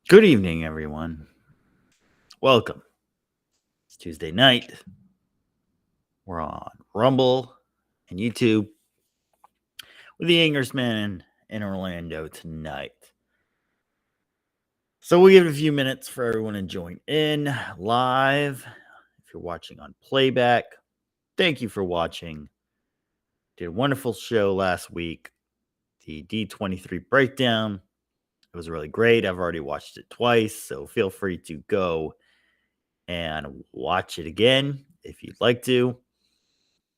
Good evening, everyone. Welcome. It's Tuesday night. We're on Rumble and YouTube with the Angriest man in Orlando tonight. So we'll give it a few minutes for everyone to join in live. If you're watching on playback, thank you for watching. Did a wonderful show last week. The D23 breakdown. It was really great. I've already watched it twice, so feel free to go and watch it again if you'd like to.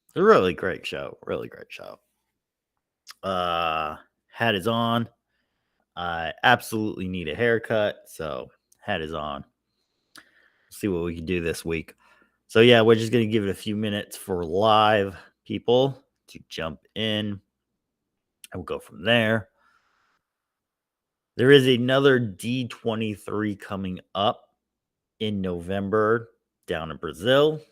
It's a really great show. Really great show. Hat is on. I absolutely need a haircut, so hat is on. See what we can do this week. So yeah, we're just gonna give it a few minutes for live people to jump in. And we'll go from there. There is another D23 coming up in November down in Brazil.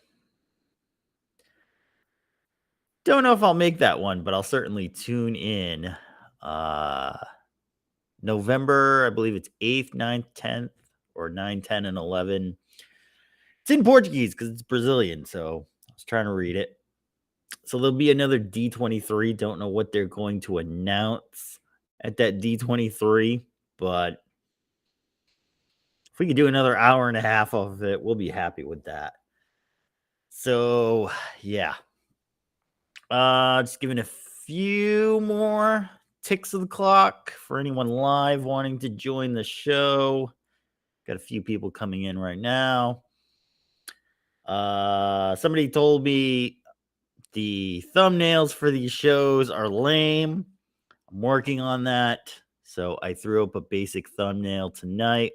Don't know if I'll make that one, but I'll certainly tune in. November, I believe it's 8th, 9th, 10th, or 9, 10, and 11. It's in Portuguese because it's Brazilian, so I was trying to read it. So there'll be another D23. Don't know what they're going to announce at that D23, but if we could do another hour and a half of it, we'll be happy with that. So, yeah. Just giving a few more ticks of the clock for anyone live wanting to join the show. Got a few people coming in right now. Somebody told me the thumbnails for these shows are lame. I'm working on that. So I threw up a basic thumbnail tonight.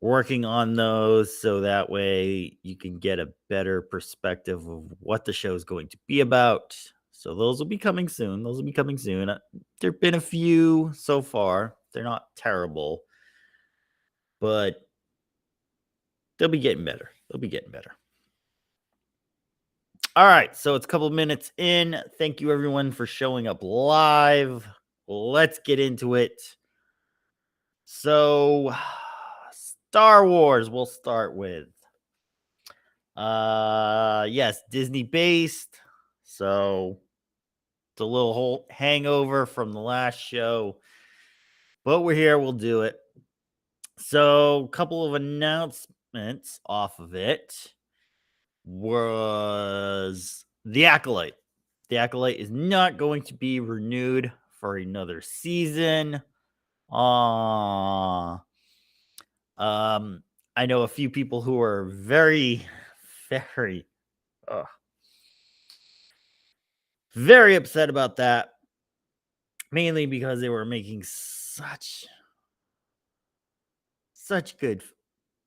Working on those so that way you can get a better perspective of what the show is going to be about. So those will be coming soon. There have been a few so far. They're not terrible, but they'll be getting better. All right, so it's a couple minutes in. Thank you, everyone, for showing up live. Let's get into it. So, Star Wars, we'll start with. Yes, Disney-based. So, it's a little whole hangover from the last show. But we're here, we'll do it. So, a couple of announcements off of it was the Acolyte. The Acolyte is not going to be renewed for another season. I know a few people who are very, very upset about that. Mainly because they were making such good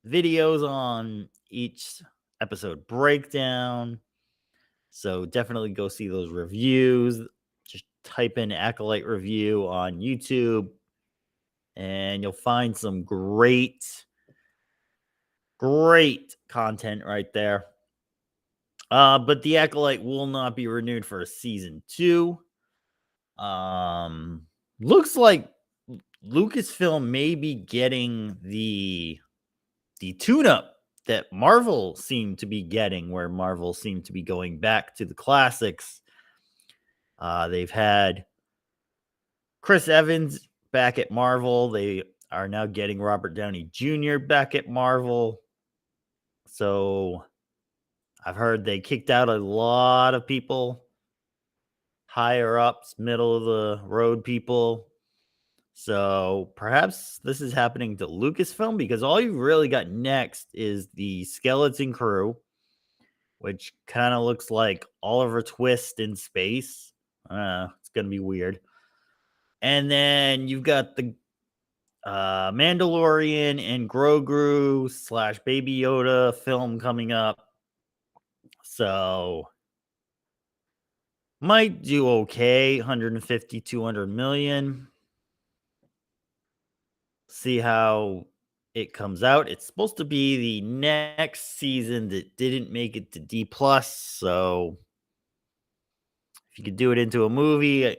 videos on each episode breakdown. So definitely go see those reviews. Just type in Acolyte review on YouTube and you'll find some great content right there. But the Acolyte will not be renewed for a season 2. Looks like Lucasfilm may be getting the tune-up that Marvel seemed to be getting, where Marvel seemed to be going back to the classics. They've had Chris Evans back at Marvel. They are now getting Robert Downey Jr. back at Marvel. So I've heard they kicked out a lot of people, higher ups, middle of the road people. So perhaps this is happening to Lucasfilm, because all you really got next is the Skeleton Crew, which kind of looks like Oliver Twist in space. It's going to be weird. And then you've got the Mandalorian and Grogu / Baby Yoda film coming up. So might do okay, 150, 200 million. See how it comes out. It's supposed to be the next season that didn't make it to D+. So if you could do it into a movie, we'll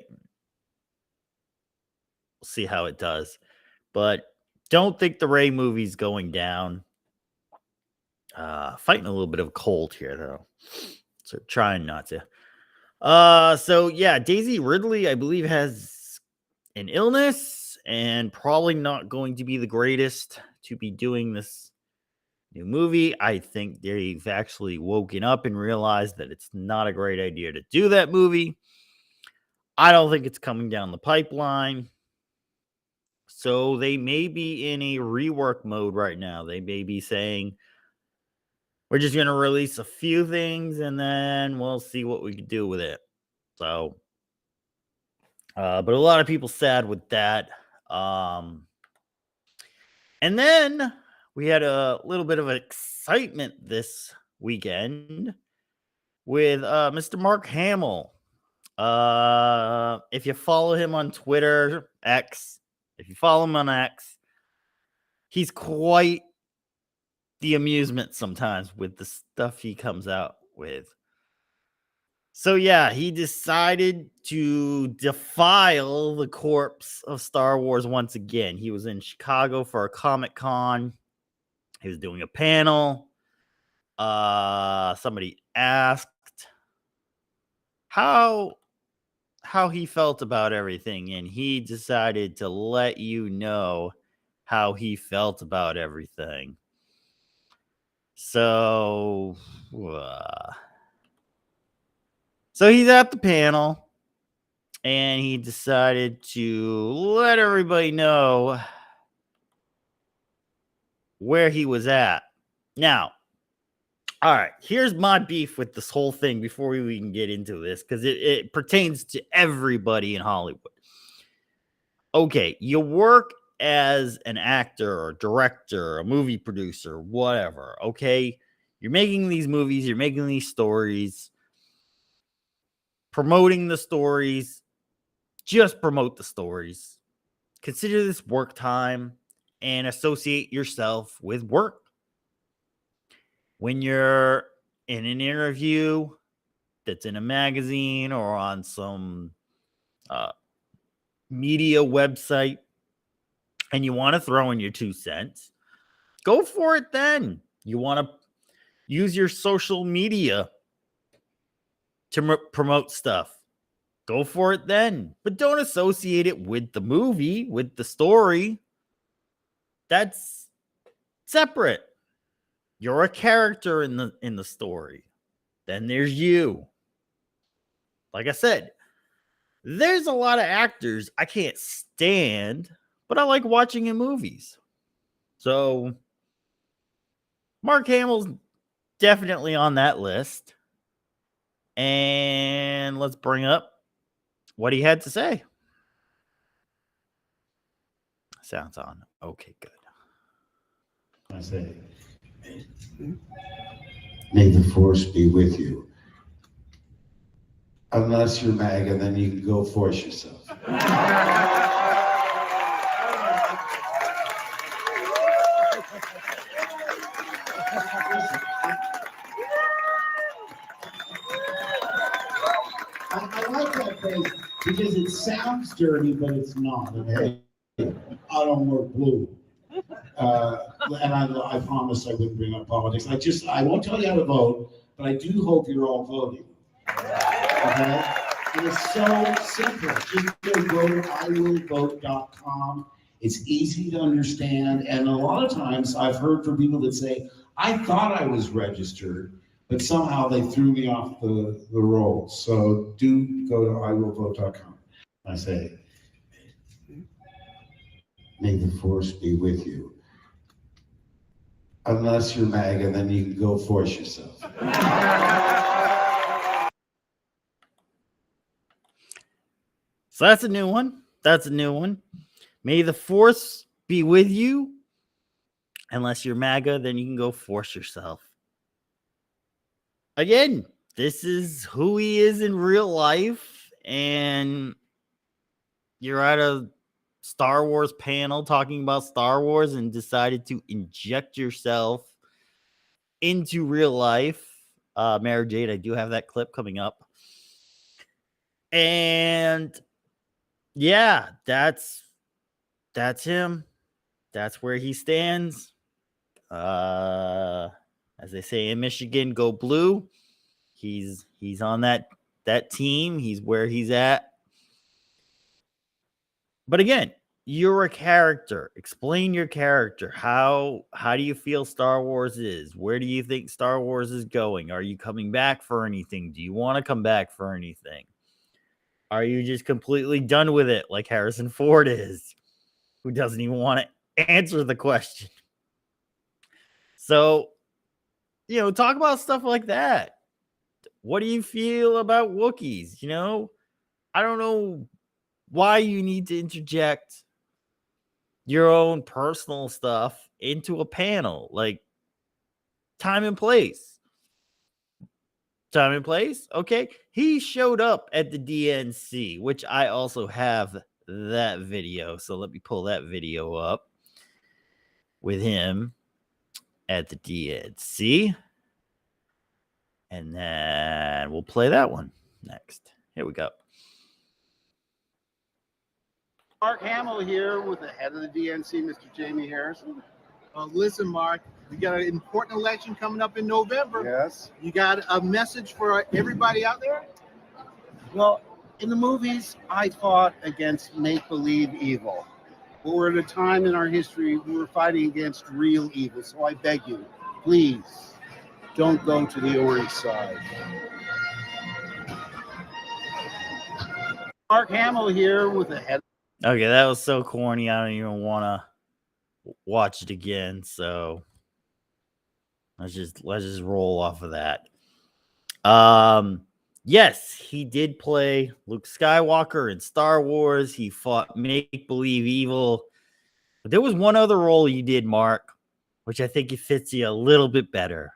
see how it does. But Don't think the Ray movie's going down. Fighting a little bit of a cold here, though. So trying not to. So yeah, Daisy Ridley, I believe, has an illness and probably not going to be the greatest to be doing this new movie. I think they've actually woken up and realized that it's not a great idea to do that movie. I don't think it's coming down the pipeline. So they may be in a rework mode right now. They may be saying, we're just going to release a few things and then we'll see what we can do with it. So, but a lot of people sad with that. And then we had a little bit of excitement this weekend with Mr. Mark Hamill. If you follow him on Twitter, if you follow him on X, he's quite the amusement sometimes with the stuff he comes out with. So yeah, he decided to defile the corpse of Star Wars once again. He was in Chicago for a Comic-Con. He was doing a panel. Somebody asked how he felt about everything, and he decided to let you know how he felt about everything. So he's at the panel, and he decided to let everybody know where he was at. Now, all right, here's my beef with this whole thing before we even get into this, because it pertains to everybody in Hollywood. Okay, you work as an actor or director, a movie producer, whatever, okay? You're making these movies, you're making these stories, promoting the stories, just promote the stories. Consider this work time and associate yourself with work. When you're in an interview that's in a magazine or on some media website and you want to throw in your 2 cents, go for it then. You want to use your social media to promote stuff. Go for it then. But don't associate it with the movie, with the story. That's separate. You're a character in the story. Then there's you. Like I said, there's a lot of actors I can't stand, but I like watching in movies. So Mark Hamill's definitely on that list. And let's bring up what he had to say. Sounds on. Okay, good. I say, may the force be with you. Unless you're MAGA, then you can go force yourself. I like that phrase because it sounds dirty, but it's not. Hey, I don't work blue. And I promise I wouldn't bring up politics. I won't tell you how to vote, but I do hope you're all voting. Okay? It is so simple. Just go to iwillvote.com. It's easy to understand. And a lot of times I've heard from people that say, I thought I was registered, but somehow they threw me off the roll. So do go to iwillvote.com. I say, may the force be with you. Unless you're MAGA, then you can go force yourself. So that's a new one. May the force be with you. Unless you're MAGA, then you can go force yourself. Again, this is who he is in real life. And you're at a Star Wars panel talking about Star Wars and decided to inject yourself into real life. Mary Jade, I do have that clip coming up. And yeah, that's him. That's where he stands. As they say in Michigan, go blue. He's on that team. He's where he's at. But again, you're a character. Explain your character. How do you feel Star Wars is? Where do you think Star Wars is going? Are you coming back for anything? Do you want to come back for anything? Are you just completely done with it like Harrison Ford is, who doesn't even want to answer the question? So, talk about stuff like that. What do you feel about Wookiees? I don't know why you need to interject your own personal stuff into a panel. Like, time and place. Time and place. Okay. He showed up at the DNC, which I also have that video. So let me pull that video up with him at the DNC. And then we'll play that one next. Here we go. Mark Hamill here with the head of the DNC, Mr. Jamie Harrison. Listen, Mark, we got an important election coming up in November. Yes. You got a message for everybody out there? Well, in the movies, I fought against make-believe evil. But we're at a time in our history where we're fighting against real evil. So I beg you, please, don't go to the orange side. Mark Hamill here with the head. Okay, that was so corny. I don't even want to watch it again. So let's just roll off of that. Yes, he did play Luke Skywalker in Star Wars. He fought make-believe evil. But there was one other role you did, Mark, which I think it fits you a little bit better.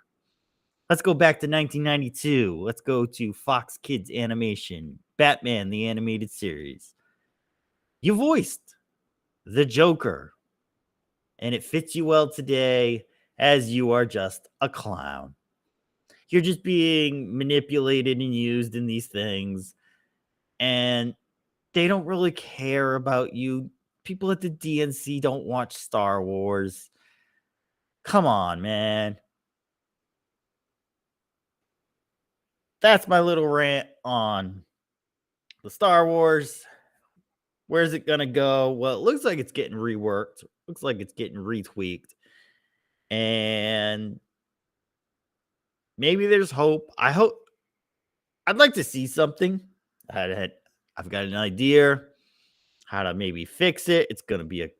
Let's go back to 1992. Let's go to Fox Kids Animation, Batman, the animated series. You voiced the Joker, and it fits you well today as you are just a clown. You're just being manipulated and used in these things, and they don't really care about you. People at the DNC don't watch Star Wars. Come on, man. That's my little rant on the Star Wars. Where's it going to go? Well, it looks like it's getting reworked. Looks like it's getting retweaked. And maybe there's hope. I'd like to see something. I've got an idea how to maybe fix it. It's going to be a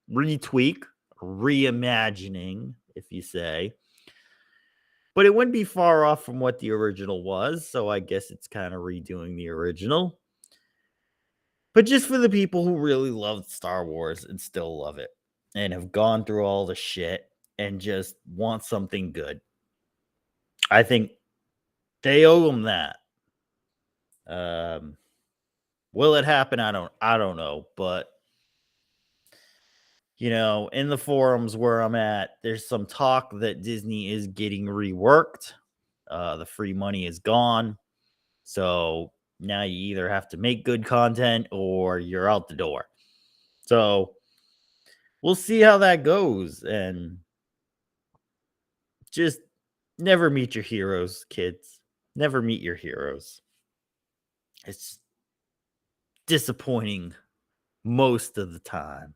retweak, reimagining, if you say. But it wouldn't be far off from what the original was. So I guess it's kind of redoing the original. But just for the people who really loved Star Wars and still love it and have gone through all the shit and just want something good. I think they owe them that. Will it happen? I don't know. But, in the forums where I'm at, there's some talk that Disney is getting reworked. The free money is gone. So now you either have to make good content or you're out the door. So we'll see how that goes. And just never meet your heroes, kids. Never meet your heroes. It's disappointing most of the time.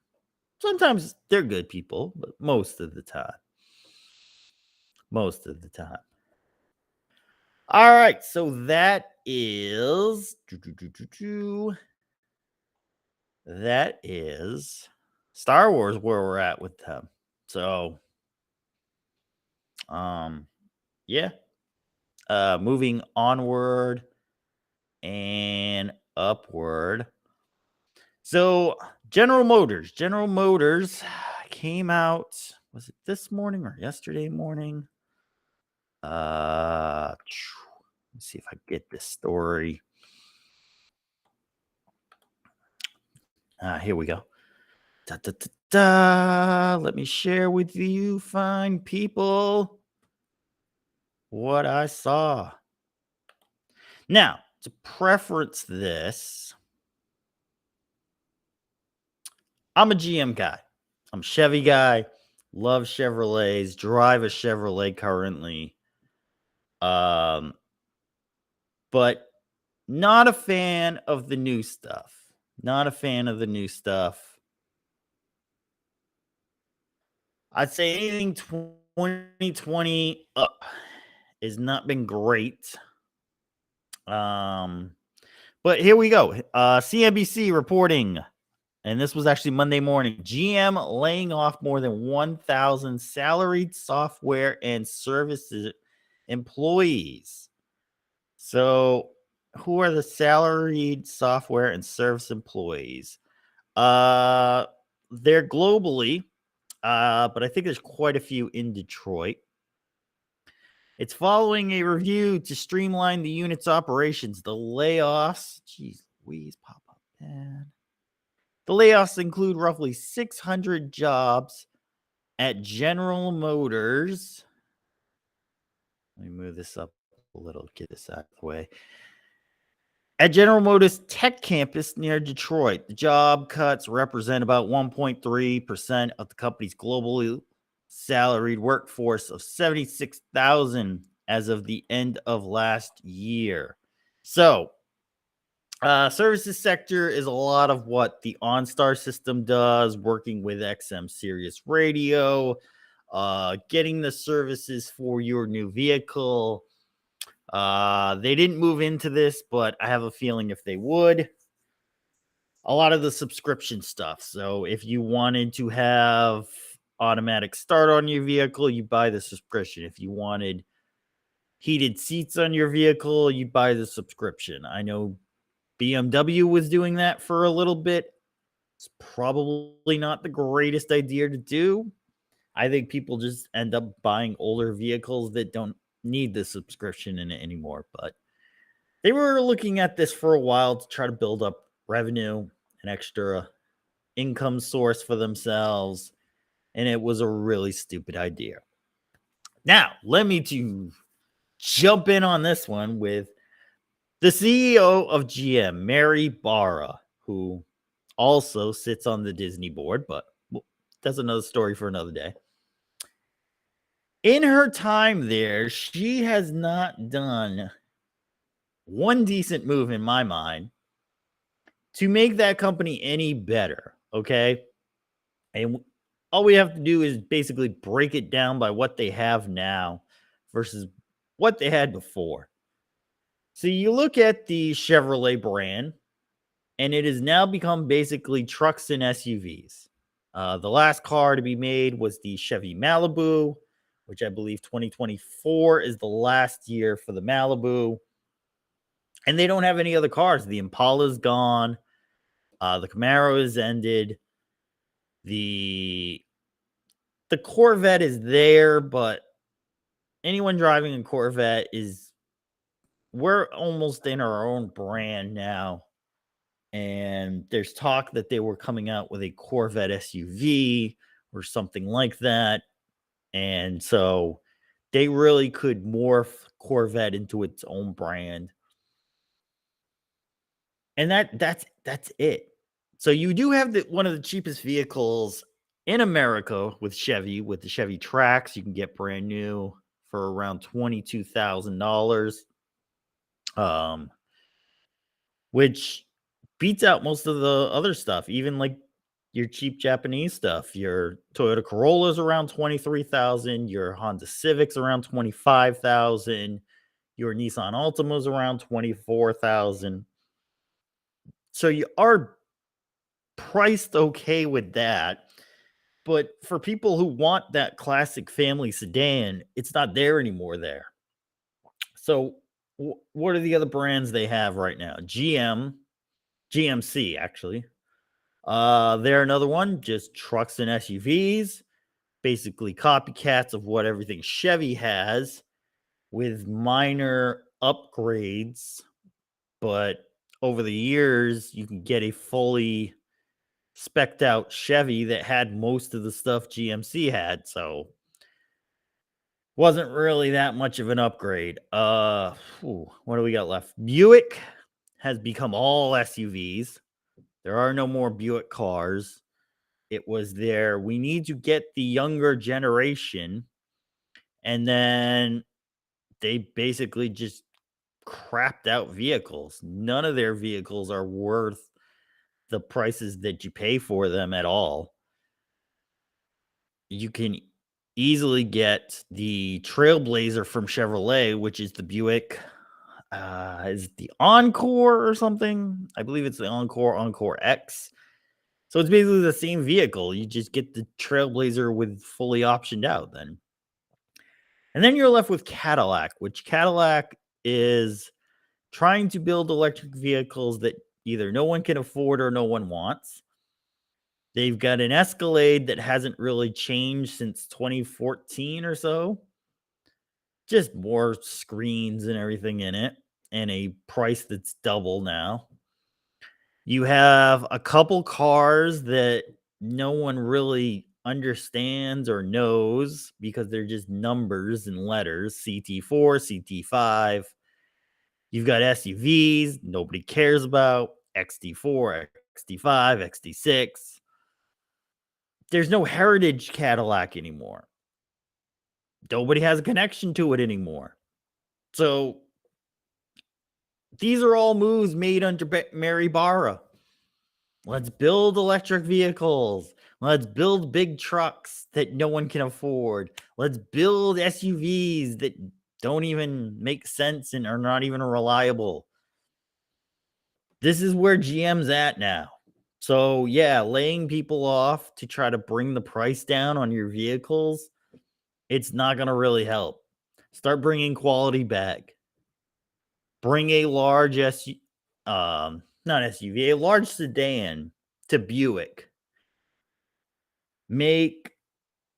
Sometimes they're good people, but most of the time. Most of the time. All right, so that is Star Wars where we're at with them. So yeah. Moving onward and upward. So General Motors came out, was it this morning or yesterday morning? Let's see if I get this story. Here we go. Let me share with you, fine people, what I saw. Now, to preference this, I'm a GM guy. I'm a Chevy guy, love Chevrolets, drive a Chevrolet currently. But not a fan of the new stuff. Not a fan of the new stuff. I'd say anything 2020 up has not been great. But here we go. CNBC reporting, and this was actually Monday morning. GM laying off more than 1,000 salaried software and services employees. So, who are the salaried software and service employees? They're globally, but I think there's quite a few in Detroit. It's following a review to streamline the unit's operations. The layoffs, geez, Louise, pop up, man. The layoffs include roughly 600 jobs at General Motors. Let me move this up a little, get this out of the way. At General Motors Tech Campus near Detroit, the job cuts represent about 1.3% of the company's globally salaried workforce of 76,000 as of the end of last year. So, services sector is a lot of what the OnStar system does, working with XM Sirius Radio, getting the services for your new vehicle. They didn't move into this, but I have a feeling if they would, a lot of the subscription stuff. So if you wanted to have automatic start on your vehicle, you buy the subscription. If you wanted heated seats on your vehicle, you buy the subscription. I know BMW was doing that for a little bit. It's probably not the greatest idea to do. I think people just end up buying older vehicles that don't need the subscription in it anymore. But they were looking at this for a while to try to build up revenue, an extra income source for themselves, and it was a really stupid idea. Now, let me jump in on this one with the CEO of GM, Mary Barra, who also sits on the Disney board, but that's another story for another day. In her time there, she has not done one decent move in my mind to make that company any better, okay? And all we have to do is basically break it down by what they have now versus what they had before. So you look at the Chevrolet brand, and it has now become basically trucks and SUVs. The last car to be made was the Chevy Malibu, which I believe 2024 is the last year for the Malibu. And they don't have any other cars. The Impala's gone. The Camaro is ended. The Corvette is there, but anyone driving a Corvette we're almost in our own brand now. And there's talk that they were coming out with a Corvette SUV or something like that. And so they really could morph Corvette into its own brand. And that's it. So you do have one of the cheapest vehicles in America with Chevy, with the Chevy Trax. You can get brand new for around $22,000, which beats out most of the other stuff, even like your cheap Japanese stuff. Your Toyota Corolla's around $23,000, your Honda Civic's around $25,000, your Nissan Altima's around $24,000. So you are priced okay with that. But for people who want that classic family sedan, it's not there anymore there. So what are the other brands they have right now? GMC, actually. They're another one, just trucks and SUVs, basically copycats of what everything Chevy has with minor upgrades. But over the years, you can get a fully spec'd out Chevy that had most of the stuff GMC had. So wasn't really that much of an upgrade. What do we got left? Buick has become all SUVs. There are no more Buick cars. It was there. We need to get the younger generation. And then they basically just crapped out vehicles. None of their vehicles are worth the prices that you pay for them at all. You can easily get the Trailblazer from Chevrolet, which is the Buick. Is it the Encore or something? I believe it's the Encore X. So it's basically the same vehicle. You just get the Trailblazer with fully optioned out then. And then you're left with Cadillac, which Cadillac is trying to build electric vehicles that either no one can afford or no one wants. They've got an Escalade that hasn't really changed since 2014 or so. Just more screens and everything in it, and a price that's double now. You have a couple cars that no one really understands or knows because they're just numbers and letters. CT4, CT5. You've got SUVs nobody cares about. XT4, XT5, XT6. There's no heritage Cadillac anymore. Nobody has a connection to it anymore. So these are all moves made under Mary Barra. Let's build electric vehicles. Let's build big trucks that no one can afford. Let's build SUVs that don't even make sense and are not even reliable. This is where GM's at now. So yeah, laying people off to try to bring the price down on your vehicles, it's not going to really help. Start bringing quality back. Bring a large not SUV, a large sedan to Buick. Make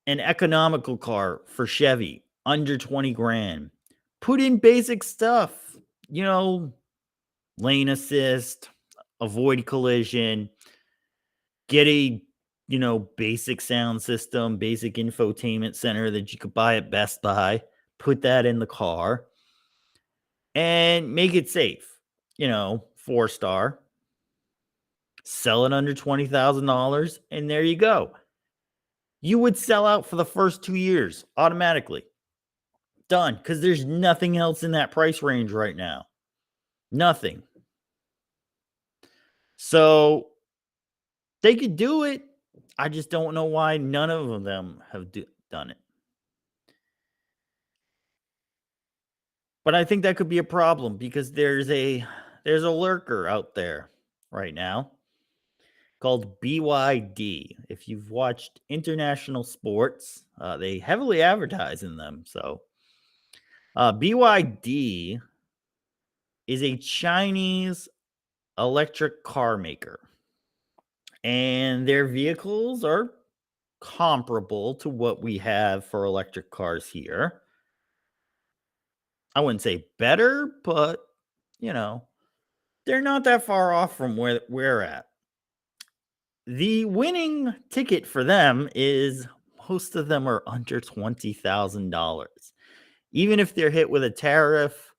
an economical car for Chevy under 20 grand. Put in basic stuff, lane assist, avoid collision, get a, basic sound system, basic infotainment center that you could buy at Best Buy. Put that in the car and make it safe. 4-star. Sell it under $20,000, and there you go. You would sell out for the first 2 years automatically. Done, because there's nothing else in that price range right now. Nothing. So they could do it. I just don't know why none of them have done it. But I think that could be a problem because there's a lurker out there right now called BYD. If you've watched international sports, they heavily advertise in them. So BYD is a Chinese electric car maker. And their vehicles are comparable to what we have for electric cars here. I wouldn't say better, but, they're not that far off from where we're at. The winning ticket for them is most of them are under $20,000. Even if they're hit with a tariff,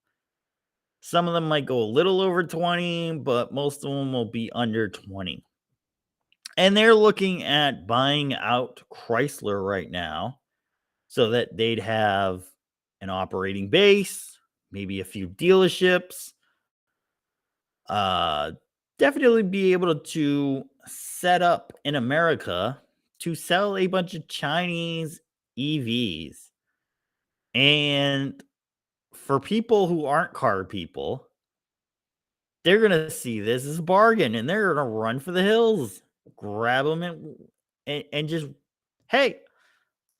some of them might go a little over 20, but most of them will be under 20. And they're looking at buying out Chrysler right now so that they'd have an operating base, maybe a few dealerships, definitely be able to set up in America to sell a bunch of Chinese EVs. And for people who aren't car people, they're going to see this as a bargain and they're going to run for the hills, grab them and just, hey,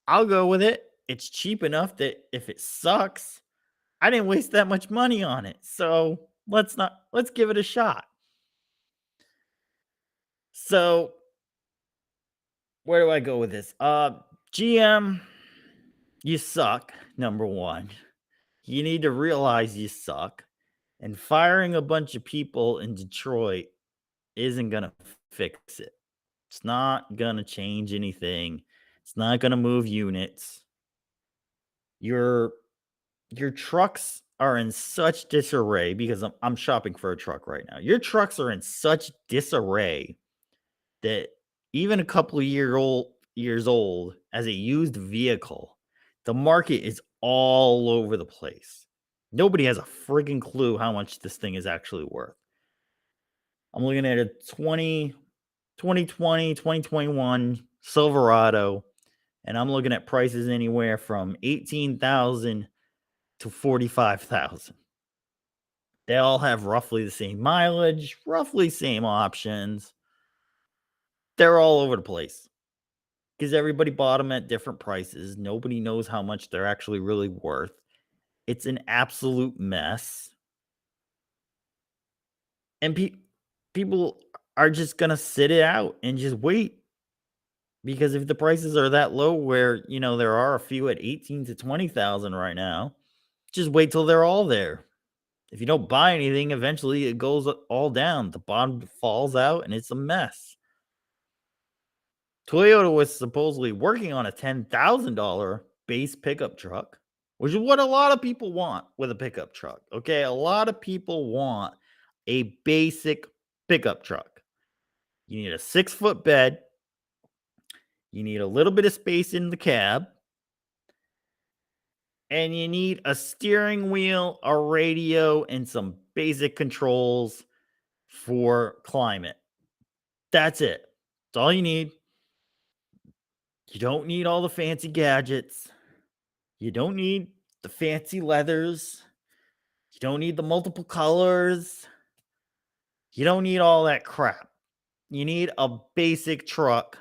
I'll go with it. It's cheap enough that if it sucks, I didn't waste that much money on it. So let's give it a shot. So where do I go with this? GM, you suck, number one. You need to realize you suck. And firing a bunch of people in Detroit isn't going to fix it. It's not going to change anything. It's not going to move units. Your trucks are in such disarray because I'm shopping for a truck right now. Your trucks are in such disarray that even a couple of years old as a used vehicle, the market is all over the place. Nobody has a friggin' clue how much this thing is actually worth. I'm looking at a 2020, 2021 Silverado, and I'm looking at prices anywhere from $18,000 to $45,000. They all have roughly the same mileage, roughly same options. They're all over the place because everybody bought them at different prices. Nobody knows how much they're actually really worth. It's an absolute mess. And people are just going to sit it out and just wait. Because if the prices are that low where, there are a few at 18 to 20,000 right now, just wait till they're all there. If you don't buy anything, eventually it goes all down. The bottom falls out and it's a mess. Toyota was supposedly working on a $10,000 base pickup truck, which is what a lot of people want with a pickup truck. Okay, a lot of people want a basic pickup truck. You need a 6-foot bed. You need a little bit of space in the cab. And you need a steering wheel, a radio, and some basic controls for climate. That's it. That's all you need. You don't need all the fancy gadgets. You don't need the fancy leathers. You don't need the multiple colors. You don't need all that crap. You need a basic truck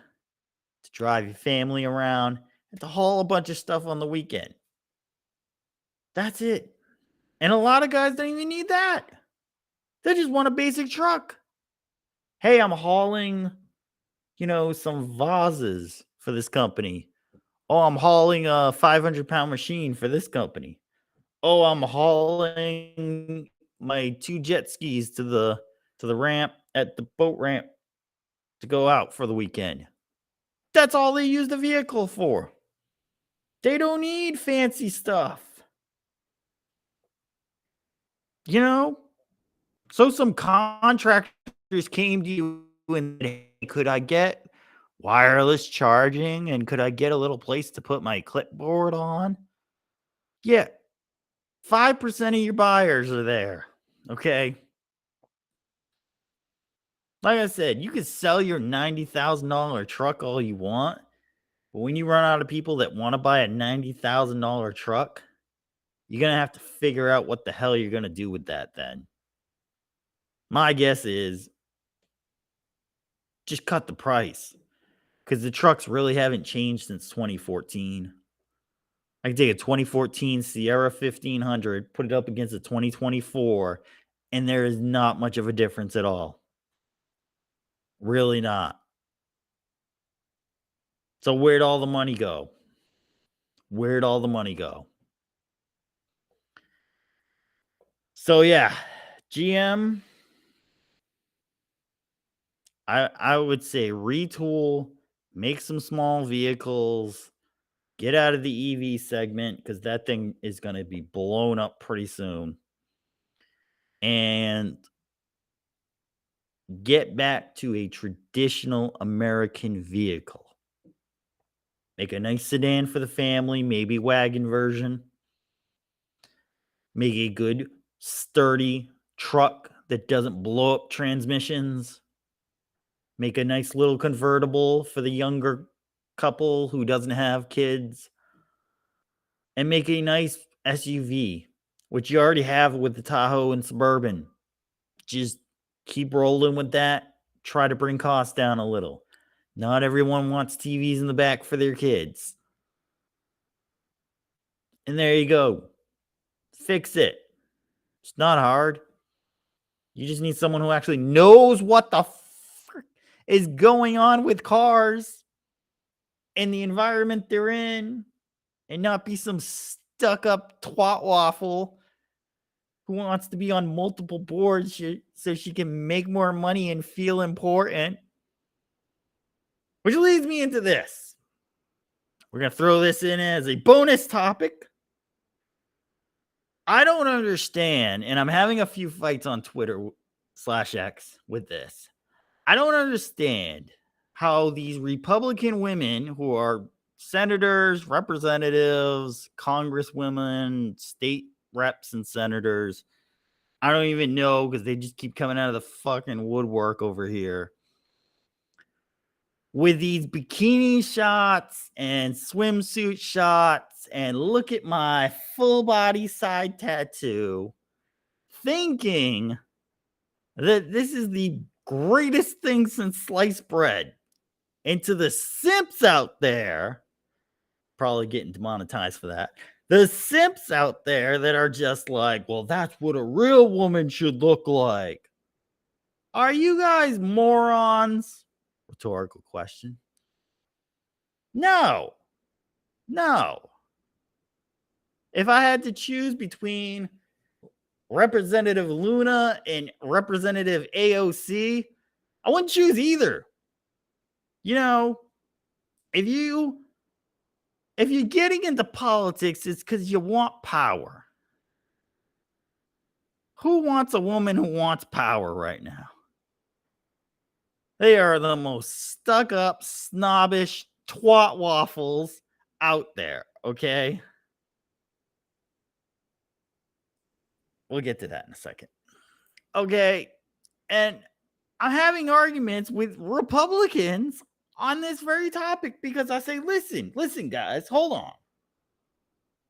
to drive your family around and to haul a bunch of stuff on the weekend. That's it. And a lot of guys don't even need that. They just want a basic truck. Hey, I'm hauling, some vases for this company. Oh, I'm hauling a 500-pound machine for this company. Oh, I'm hauling my 2 jet skis to the ramp at the boat ramp to go out for the weekend. That's all they use the vehicle for. They don't need fancy stuff. So some contractors came to you and said, hey, could I get wireless charging and could I get a little place to put my clipboard on? Yeah. 5% of your buyers are there. Okay. Like I said, you could sell your $90,000 truck all you want, but when you run out of people that want to buy a $90,000 truck, you're going to have to figure out what the hell you're going to do with that then. My guess is just cut the price because the trucks really haven't changed since 2014. I can take a 2014 Sierra 1500, put it up against a 2024, and there is not much of a difference at all. Really not. So where'd all the money go? Where'd all the money go? So yeah, GM, I would say retool, make some small vehicles, get out of the EV segment because that thing is going to be blown up pretty soon. And get back to a traditional American vehicle. Make a nice sedan for the family, maybe wagon version. Make a good, sturdy truck that doesn't blow up transmissions. Make a nice little convertible for the younger couple who doesn't have kids. And make a nice SUV, which you already have with the Tahoe and Suburban. Just keep rolling with that. Try to bring costs down a little. Not everyone wants TVs in the back for their kids. And there you go. Fix it. It's not hard. You just need someone who actually knows what the frick is going on with cars and the environment they're in, and not be some stuck-up twat waffle who wants to be on multiple boards so she can make more money and feel important. Which leads me into this. We're going to throw this in as a bonus topic. I don't understand, and I'm having a few fights on Twitter /X with this. I don't understand how these Republican women who are senators, representatives, congresswomen, state reps, and senators, I don't even know because they just keep coming out of the fucking woodwork over here with these bikini shots and swimsuit shots, and look at my full body side tattoo, thinking that this is the greatest thing since sliced bread. And to the simps out there, probably getting demonetized for that, the simps out there that are just like, well, that's what a real woman should look like. Are you guys morons? Rhetorical question. No. If I had to choose between Representative Luna and Representative AOC, I wouldn't choose either. You know, if you're getting into politics, it's because you want power. Who wants a woman who wants power right now? They are the most stuck up, snobbish twat waffles out there, okay? We'll get to that in a second. Okay, and I'm having arguments with Republicans on this very topic because I say, listen, guys, hold on.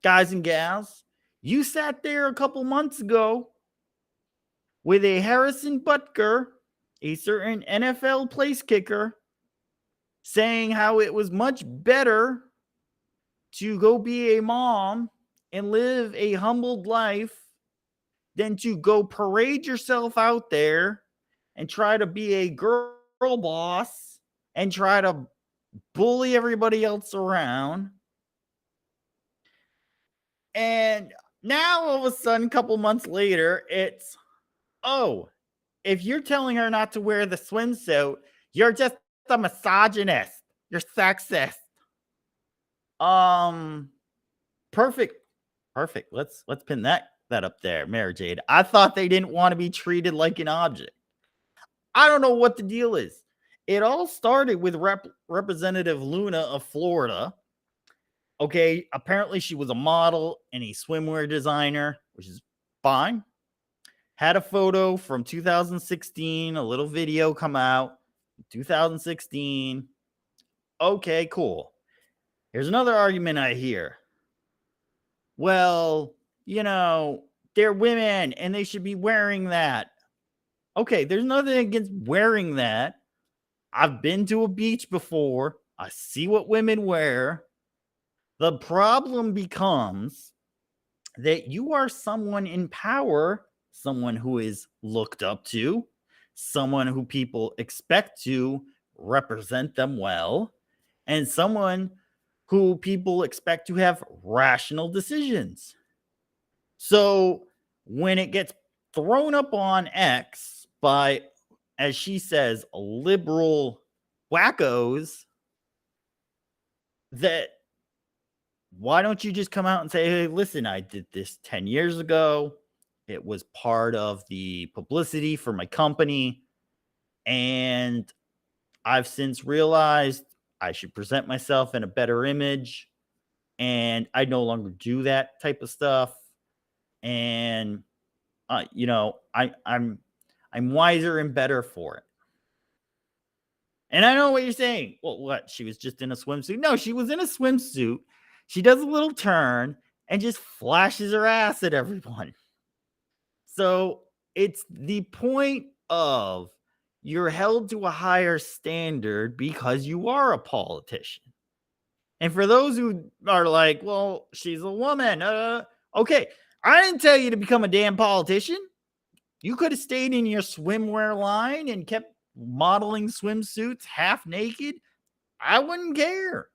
Guys and gals, you sat there a couple months ago with a Harrison Butker, a certain NFL place kicker, saying how it was much better to go be a mom and live a humbled life than to go parade yourself out there and try to be a girl boss and try to bully everybody else around. And now all of a sudden, a couple months later, it's, oh, if you're telling her not to wear the swimsuit, you're just a misogynist. You're sexist. Perfect. Let's pin that up there, Mary Jade. I thought they didn't want to be treated like an object. I don't know what the deal is. It all started with Representative Luna of Florida. Okay, apparently she was a model and a swimwear designer, which is fine. Had a photo from 2016, a little video come out, 2016. Okay, cool. Here's another argument I hear. Well, you know, they're women and they should be wearing that. Okay, there's nothing against wearing that. I've been to a beach before. I see what women wear. The problem becomes that you are someone in power, someone who is looked up to, someone who people expect to represent them well, and someone who people expect to have rational decisions. So when it gets thrown up on X by, as she says, liberal wackos, that why don't you just come out and say, hey, listen, I did this 10 years ago. It was part of the publicity for my company. And I've since realized I should present myself in a better image. And I no longer do that type of stuff. And, you know, I'm wiser and better for it. And I know what you're saying. Well, what? She was just in a swimsuit? No, she was in a swimsuit. She does a little turn and just flashes her ass at everyone. So it's the point of you're held to a higher standard because you are a politician. And for those who are like, well, she's a woman. Okay, I didn't tell you to become a damn politician. You could have stayed in your swimwear line and kept modeling swimsuits half naked. I wouldn't care.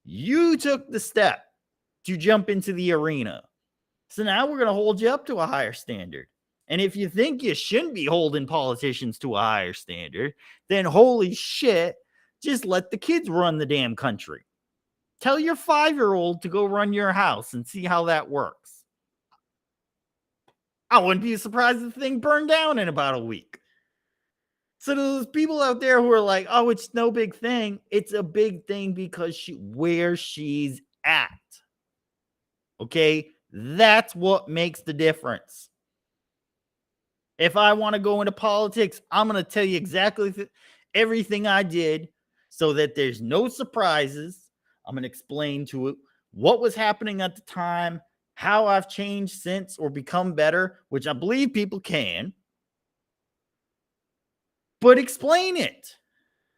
You took the step to jump into the arena. So now we're going to hold you up to a higher standard. And if you think you shouldn't be holding politicians to a higher standard, then holy shit, just let the kids run the damn country. Tell your 5-year-old to go run your house and see how that works. I wouldn't be surprised if the thing burned down in about a week. So those people out there who are like, oh, it's no big thing. It's a big thing because where she's at. Okay. That's what makes the difference. If I want to go into politics, I'm going to tell you exactly everything I did so that there's no surprises. I'm going to explain to it what was happening at the time, how I've changed since or become better, which I believe people can. But explain it.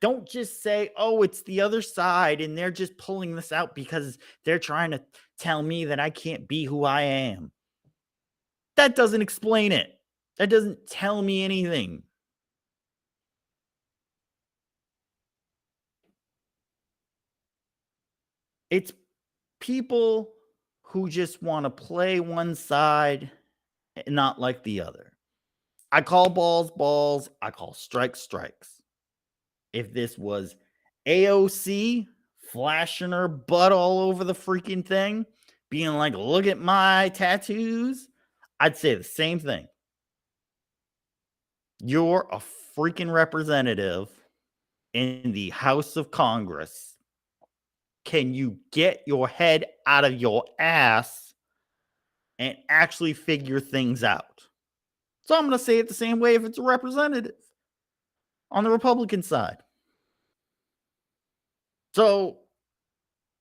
Don't just say, oh, it's the other side and they're just pulling this out because they're trying to tell me that I can't be who I am. That doesn't explain it. That doesn't tell me anything. It's people who just want to play one side and not like the other. I call balls balls. I call strikes strikes. If this was AOC flashing her butt all over the freaking thing, being like, look at my tattoos, I'd say the same thing. You're a freaking representative in the House of Congress. Can you get your head out of your ass and actually figure things out? So I'm going to say it the same way if it's a representative on the Republican side. So,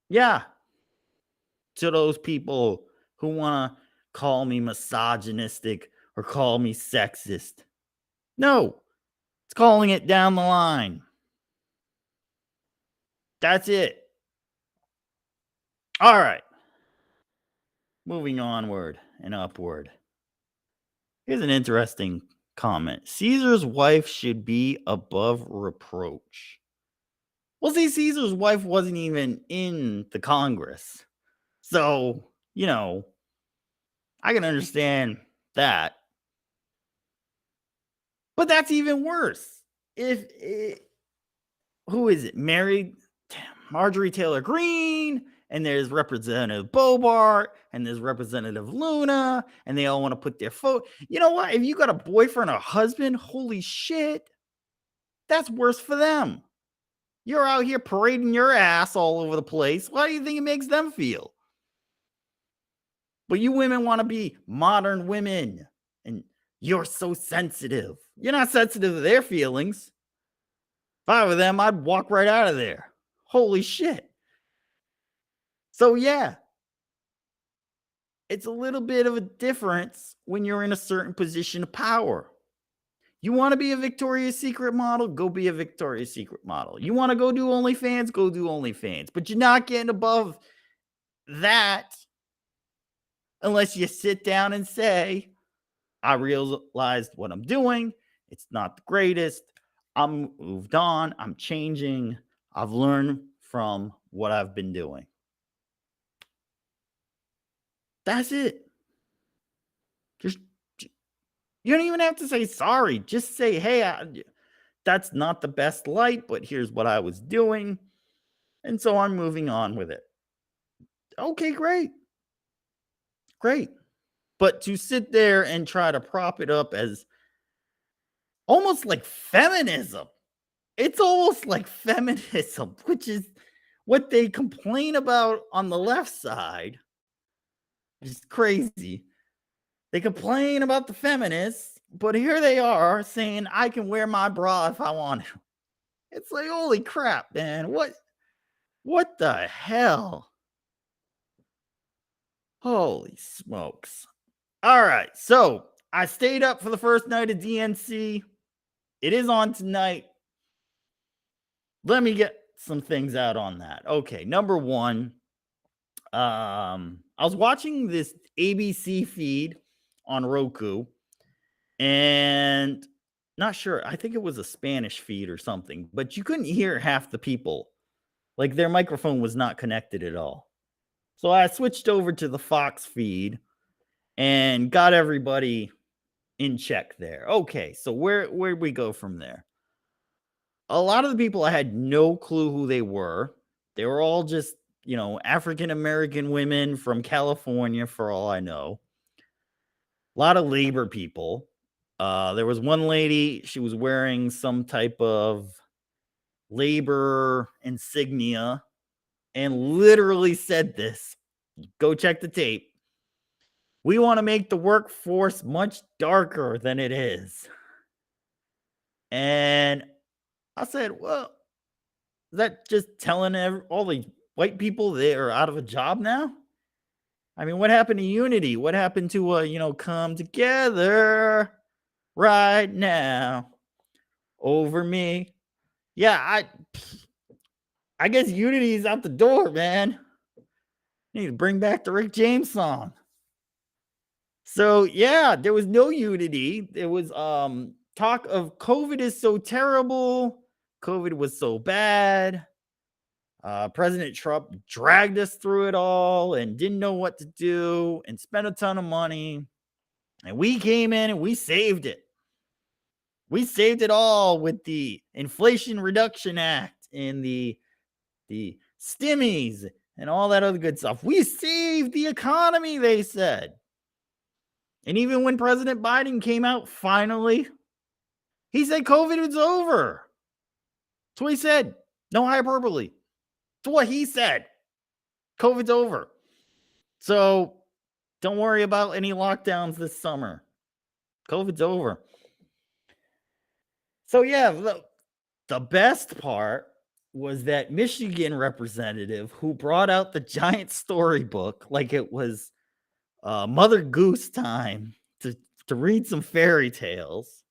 yeah, to those people who want to call me misogynistic or call me sexist, no, it's calling it down the line. That's it. All right. Moving onward and upward. Here's an interesting comment. Caesar's wife should be above reproach. Well, see, Caesar's wife wasn't even in the Congress. So, I can understand that. But that's even worse. Who is it? Marjorie Taylor Greene, and there's Representative Bobart, and there's Representative Luna, and they all want to put their foot. You know what? If you got a boyfriend or husband, holy shit, that's worse for them. You're out here parading your ass all over the place. Why do you think it makes them feel? But you women want to be modern women, and you're so sensitive. You're not sensitive to their feelings. If I were them, I'd walk right out of there. Holy shit. So, yeah, it's a little bit of a difference when you're in a certain position of power. You want to be a Victoria's Secret model? Go be a Victoria's Secret model. You want to go do OnlyFans? Go do OnlyFans. But you're not getting above that unless you sit down and say, I realized what I'm doing. It's not the greatest. I'm moved on. I'm changing. I've learned from what I've been doing. That's it. You don't even have to say sorry. Just say, hey, that's not the best light, but here's what I was doing. And so I'm moving on with it. Okay, great. Great. But to sit there and try to prop it up as almost like feminism. It's almost like feminism, which is what they complain about on the left side. It's crazy. They complain about the feminists, but here they are saying I can wear my bra if I want to. It's like, holy crap, man. What the hell? Holy smokes. All right. So I stayed up for the first night of DNC. It is on tonight. Let me get some things out on that. Okay. Number one, I was watching this ABC feed on Roku, and not sure. I think it was a Spanish feed or something, but you couldn't hear half the people. Like their microphone was not connected at all. So I switched over to the Fox feed and got everybody in check there. Okay, so where'd we go from there? A lot of the people, I had no clue who they were. They were all just, African-American women from California, for all I know. A lot of labor people. There was one lady, she was wearing some type of labor insignia and literally said this. Go check the tape. We want to make the workforce much darker than it is. And I said, well, is that just telling all the white people they are out of a job now? I mean, what happened to unity? What happened to, come together right now over me? Yeah, I guess unity is out the door, man. Need to bring back the Rick James song. So yeah, there was no unity. There was talk of COVID is so terrible. COVID was so bad. President Trump dragged us through it all and didn't know what to do and spent a ton of money. And we came in and we saved it. We saved it all with the Inflation Reduction Act and the stimmies and all that other good stuff. We saved the economy, they said. And even when President Biden came out finally, he said COVID was over. That's what he said. No hyperbole. That's what he said. COVID's over. So don't worry about any lockdowns this summer. COVID's over. So yeah, the best part was that Michigan representative who brought out the giant storybook like it was Mother Goose time to read some fairy tales,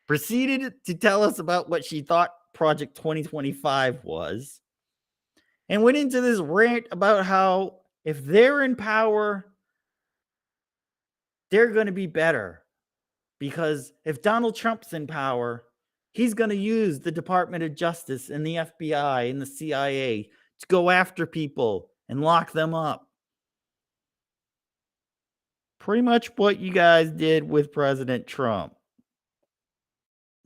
proceeded to tell us about what she thought Project 2025 was, and went into this rant about how if they're in power, they're going to be better. Because if Donald Trump's in power, he's going to use the Department of Justice and the FBI and the CIA to go after people and lock them up. Pretty much what you guys did with President Trump.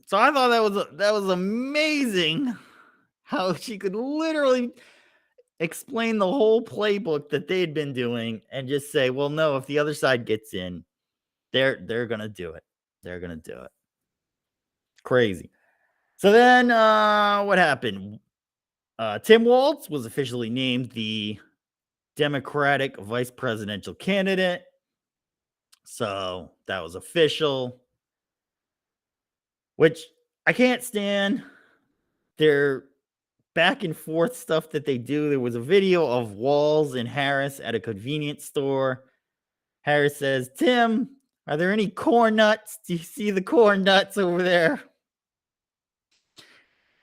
So I thought that was amazing how she could literally explain the whole playbook that they'd been doing and just say, well, no, if the other side gets in, they're going to do it. They're going to do it. Crazy. So then what happened? Tim Walz was officially named the Democratic vice presidential candidate. So that was official, which I can't stand their back and forth stuff that they do. There was a video of Walz and Harris at a convenience store. Harris says, Tim, are there any corn nuts? Do you see the corn nuts over there?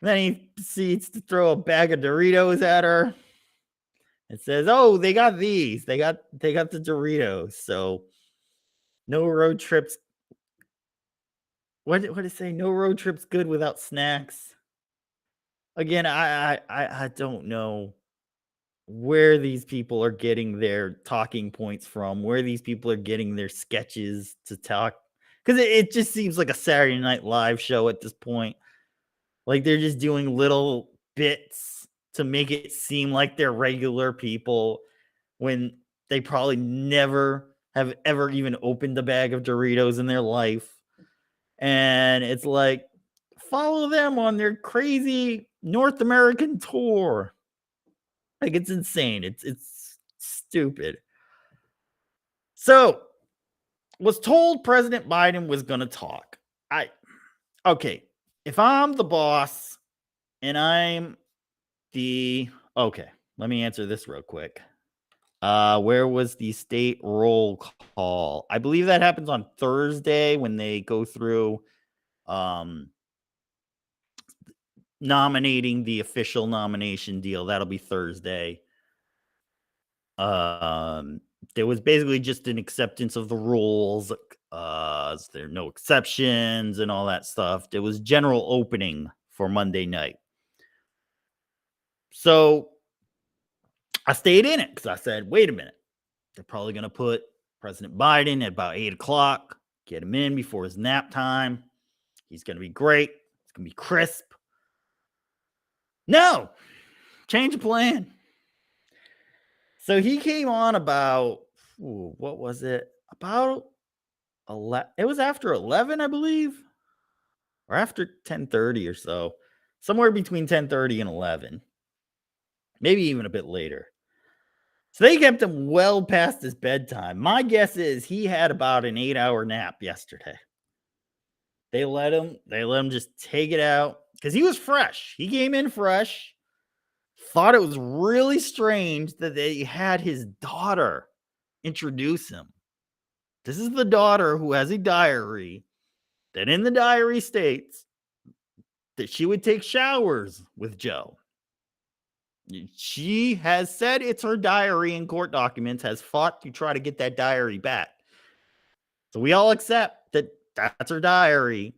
Then he proceeds to throw a bag of Doritos at her. It says, oh, they got these. They got the Doritos. So no road trips. What did it say? No road trips good without snacks. Again, I don't know where these people are getting their talking points from, where these people are getting their sketches to talk. Because it just seems like a Saturday Night Live show at this point. Like they're just doing little bits to make it seem like they're regular people when they probably never have ever even opened a bag of Doritos in their life. And it's like, follow them on their crazy North American tour. Like it's insane. It's stupid. So was told President Biden was going to talk. Okay. If I'm the boss and I'm okay, let me answer this real quick. Where was the state roll call? I believe that happens on Thursday when they go through nominating the official nomination deal. That'll be Thursday. There was basically just an acceptance of the rules. There are no exceptions and all that stuff. There was general opening for Monday night. So I stayed in it because I said, wait a minute. They're probably going to put President Biden at about 8 o'clock, get him in before his nap time. He's going to be great. It's going to be crisp. No, change of plan. So he came on about, what was it? About It was after 11, I believe, or after 10:30 or so, somewhere between 10:30 and 11, maybe even a bit later. So they kept him well past his bedtime. My guess is he had about an 8-hour nap yesterday. They let him just take it out because he was fresh. He came in fresh. Thought it was really strange that they had his daughter introduce him. This is the daughter who has a diary that in the diary states that she would take showers with Joe. She has said it's her diary in court documents, has fought to try to get that diary back. So we all accept that that's her diary.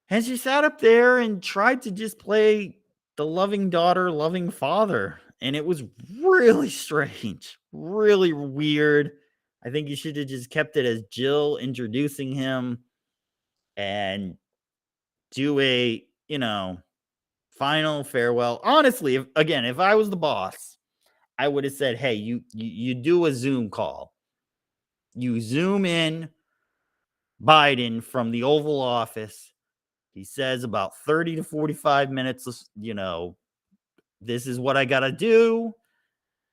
And she sat up there and tried to just play the loving daughter, loving father. And it was really strange, really weird. I think you should have just kept it as Jill introducing him and do a, final farewell. Honestly, if I was the boss, I would have said, hey, you do a Zoom call. You Zoom in Biden from the Oval Office. He says about 30 to 45 minutes, this is what I got to do.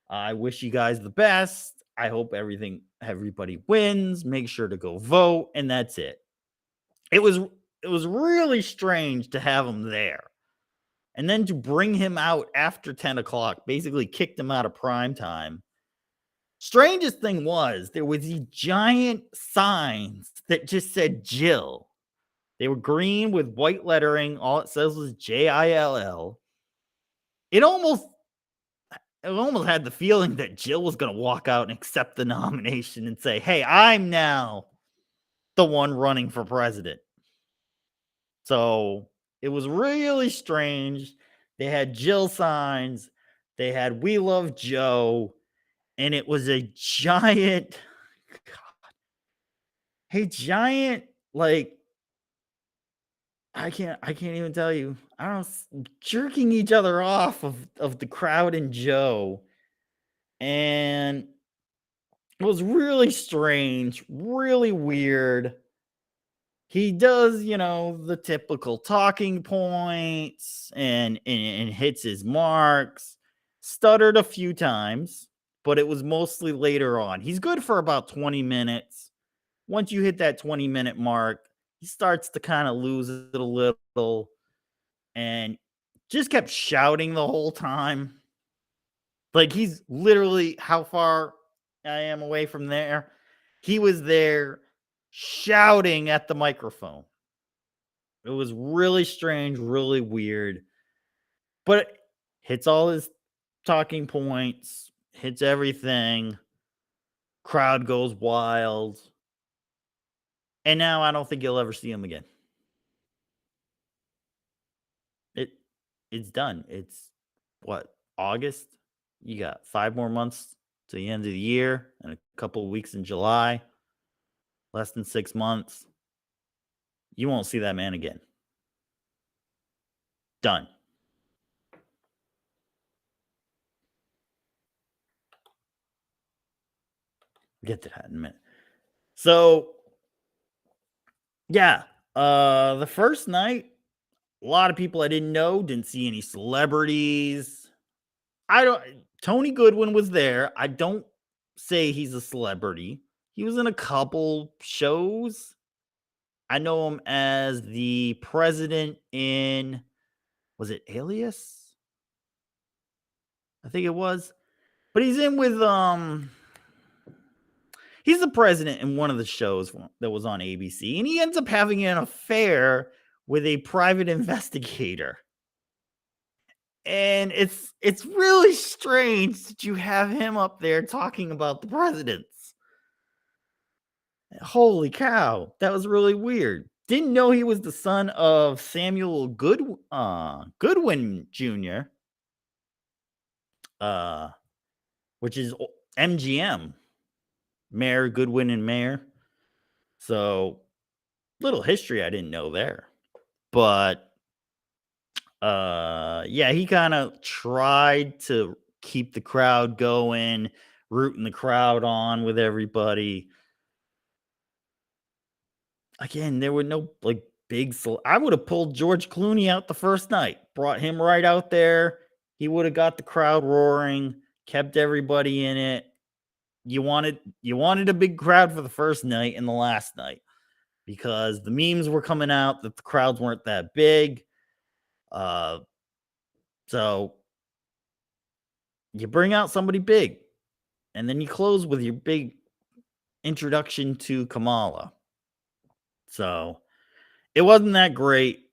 I wish you guys the best. I hope everybody wins. Make sure to go vote. And that's it. It was really strange to have him there. And then to bring him out after 10 o'clock, basically kicked him out of prime time. Strangest thing was there was these giant signs that just said Jill. They were green with white lettering. All it says was JILL. It almost had the feeling that Jill was going to walk out and accept the nomination and say, hey, I'm now the one running for president. So it was really strange. They had Jill signs. They had We Love Joe. And it was a giant, like, I can't even tell you. I don't know, jerking each other off of the crowd and Joe. And it was really strange, really weird. He does, the typical talking points and hits his marks. Stuttered a few times, but it was mostly later on. He's good for about 20 minutes. Once you hit that 20-minute mark, he starts to kind of lose it a little and just kept shouting the whole time. Like, he's literally how far I am away from there. He was there shouting at the microphone. It was really strange, really weird. But hits all his talking points, hits everything. Crowd goes wild. And now I don't think you'll ever see him again. It's done. It's August? You got 5 more months to the end of the year and a couple of weeks in July. Less than 6 months. You won't see that man again. Done. We'll get to that in a minute. So, yeah. The first night, a lot of people I didn't know, didn't see any celebrities. Tony Goodwin was there. I don't say he's a celebrity. He was in a couple shows. I know him as the president in, was it Alias? I think it was. But he's in with, he's the president in one of the shows that was on ABC. And he ends up having an affair with a private investigator. And it's really strange that you have him up there talking about the presidents. Holy cow, that was really weird. Didn't know he was the son of Samuel Goodwin Jr., which is MGM, Mayor Goodwin and Mayor. So, little history I didn't know there. But yeah, he kind of tried to keep the crowd going, rooting the crowd on with everybody. again, there were no like big. I would have pulled George Clooney out the first night, brought him right out there. He would have got the crowd roaring, kept everybody in it. You wanted a big crowd for the first night and the last night because the memes were coming out that the crowds weren't that big. So you bring out somebody big, and then you close with your big introduction to Kamala. So it wasn't that great.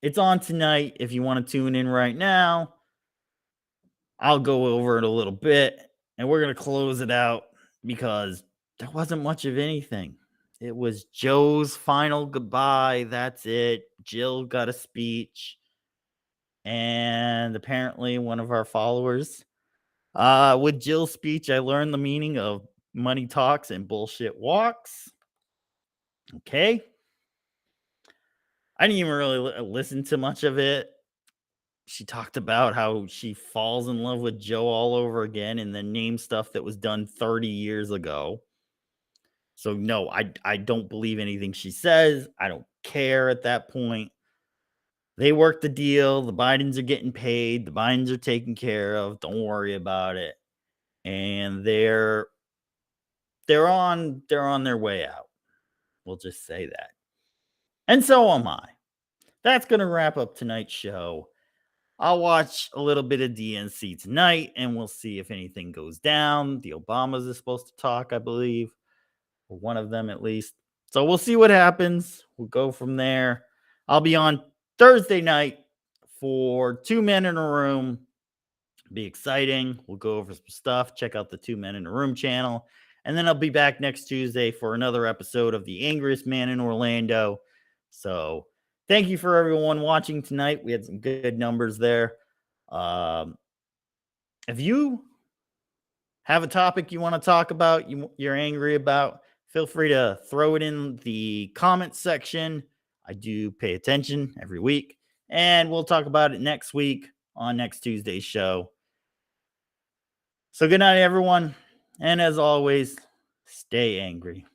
It's on tonight. If you want to tune in right now, I'll go over it a little bit, and we're going to close it out because there wasn't much of anything. It was Joe's final goodbye. That's it. Jill got a speech. And apparently one of our followers, with Jill's speech, I learned the meaning of money talks and bullshit walks. Okay. I didn't even really listen to much of it. She talked about how she falls in love with Joe all over again and then named stuff that was done 30 years ago. So no, I don't believe anything she says. I don't care at that point. They worked the deal. The Bidens are getting paid. The Bidens are taken care of. Don't worry about it. And they're on their way out. We'll just say that. And so am I. That's going to wrap up tonight's show. I'll watch a little bit of DNC tonight, and we'll see if anything goes down. The Obamas are supposed to talk, I believe, or one of them at least. So we'll see what happens. We'll go from there. I'll be on Thursday night for 2 Men in a Room. It'll be exciting. We'll go over some stuff. Check out the 2 Men in a Room channel. And then I'll be back next Tuesday for another episode of The Angriest Man in Orlando. So thank you for everyone watching tonight. We had some good numbers there. If you have a topic you want to talk about, you're angry about, feel free to throw it in the comments section. I do pay attention every week, and we'll talk about it next week on next Tuesday's show. So good night, everyone. And as always, stay angry.